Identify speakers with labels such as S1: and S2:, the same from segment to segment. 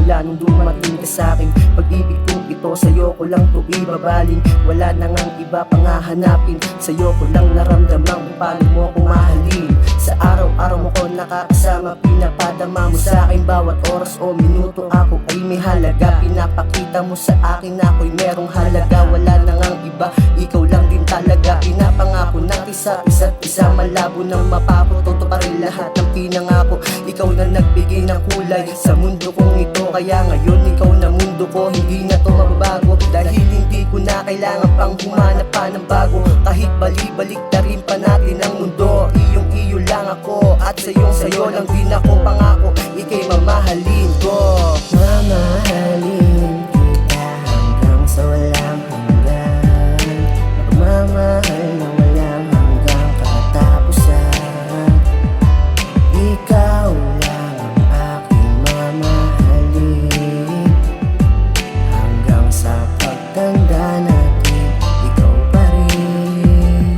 S1: Mula nung dumating ka sa'kin, pag-ibig kong ito sa'yo ko lang to ibabaling. Wala na ngang iba pang hahanapin, sa'yo ko lang naramdaman kung paano mo ko mahalin. Sa araw-araw mo ko nakakasama, pinapadama mo sa'kin bawat oras o minuto. Ako ay may halaga, pinapakita mo sa akin na ako'y merong halaga. Wala na ngang iba, ikaw lang din talaga. Pinapangako ng isa't isa, malabo ng mapapototoo pa rin lahat ng pinangako. Ikaw na nagbigay ng kulay sa mundo kong ito, kaya ngayon ikaw na mundo ko. Hindi na to mababago, dahil hindi ko na kailangan pang humanap pa ng bago. Kahit bali-balik na rin pa natin ang mundo, iyong-iyo lang ako at sayo lang din ako. Pangako, ika'y mamahalin ko. Mamahalin kita hanggang sa walang hanggan, magmamahal na walang hanggang katapusan. Ikaw lang ang aking mamahalin, hanggang sa pagtanda natin, ikaw pa rin.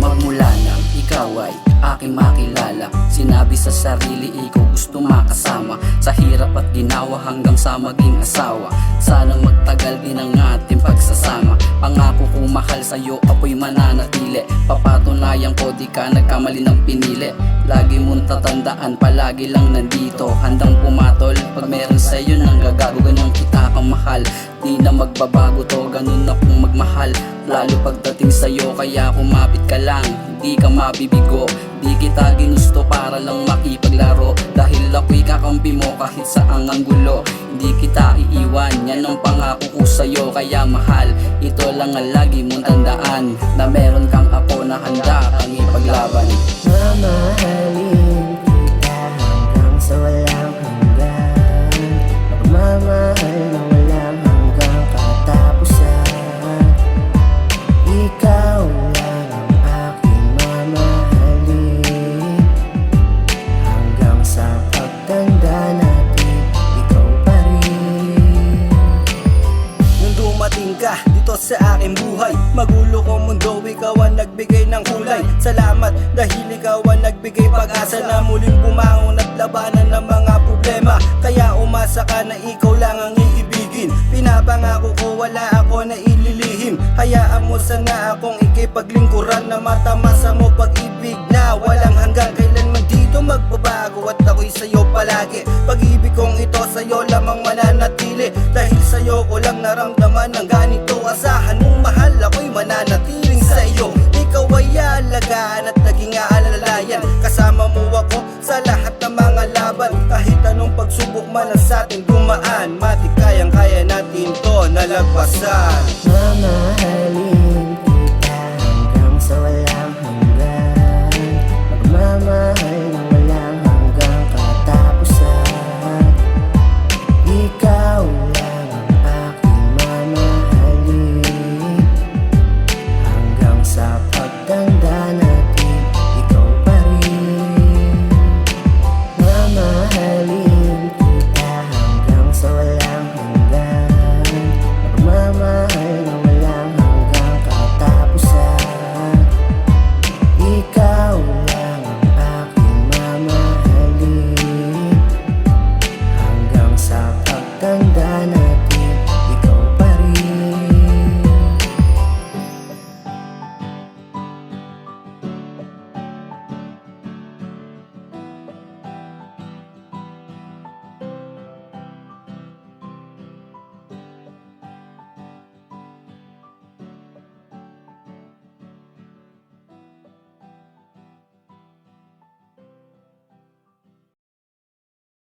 S2: Magmula nang ikaw ay aking makilala, sinabi sa sarili ikaw gusto makasama. Sa hirap at ginawa hanggang sa maging asawa, sanang magtagal din ang ating pagsasama. Pangako kong mahal sa'yo ako'y mananatili, papatunayan ko di ka nagkamali ng pinili. Lagi mong tatandaan, palagi lang nandito, handang pumatol pag meron sa'yo nang gagago. Ganyan kita kang mahal, di na magbabago to, ganun akong magmahal. Lalo pagdating sa'yo kaya kumapit ka lang, hindi ka mabibigo. Di kita ginusto para lang makipaglaro, dahil ako'y kakampi mo kahit saang ang gulo. Hindi kita iiwan, yan ang pangako ko sa'yo. Kaya mahal, ito lang ang lagi mong tandaan, na meron kang ako na handa kang ipaglaban.
S1: Mamahalin kita hanggang sa walang hanggan, magmamahal na walang hanggang katapusan. Ikaw lang ang aking mamahalin, hanggang sa pagtanda natin, ikaw pa rin.
S3: Nung dumating ka dito sa aking buhay, magulo kong mundo, ikaw ang nagbigay ng kulay. Salamat dahil ikaw ang nagbigay pag-asa na muling bumangon at labanan ng mga problema. Kaya umasa ka na ikaw lang ang iibigin, pinapangako ko wala ako na ililihim. Hayaan mo sana akong ikipaglingkuran, na matamasa mo pag-ibig na walang hanggang. Kailanman dito magbabago at ako'y sa'yo palagi. Pag-ibig kong ito sa'yo lamang mananatili, dahil sa'yo ko lang naramdaman ng ganito. Asahan mong mahal, ako'y mananatiling sa'yo. Ikaw ay alagaan at naging aalalayan, kasama mo ako sa lahat ng mga laban. Kahit anong pagsubok man ang sa'ting dumaan, matik kayang-kaya natin to nalagpasan.
S1: Mamahalin kita hanggang sa walang hanggan, magmamahal na walang hanggang katapusan. Ikaw lang ang aking mamahalin, hanggang sa pagtanda natin, ikaw pa rin. Mamahalin kita hanggang sa walang hanggan, magmamahal na walang hanggang katapusan. Ikaw lang ang aking mamahalin, hanggang sa pagtanda natin.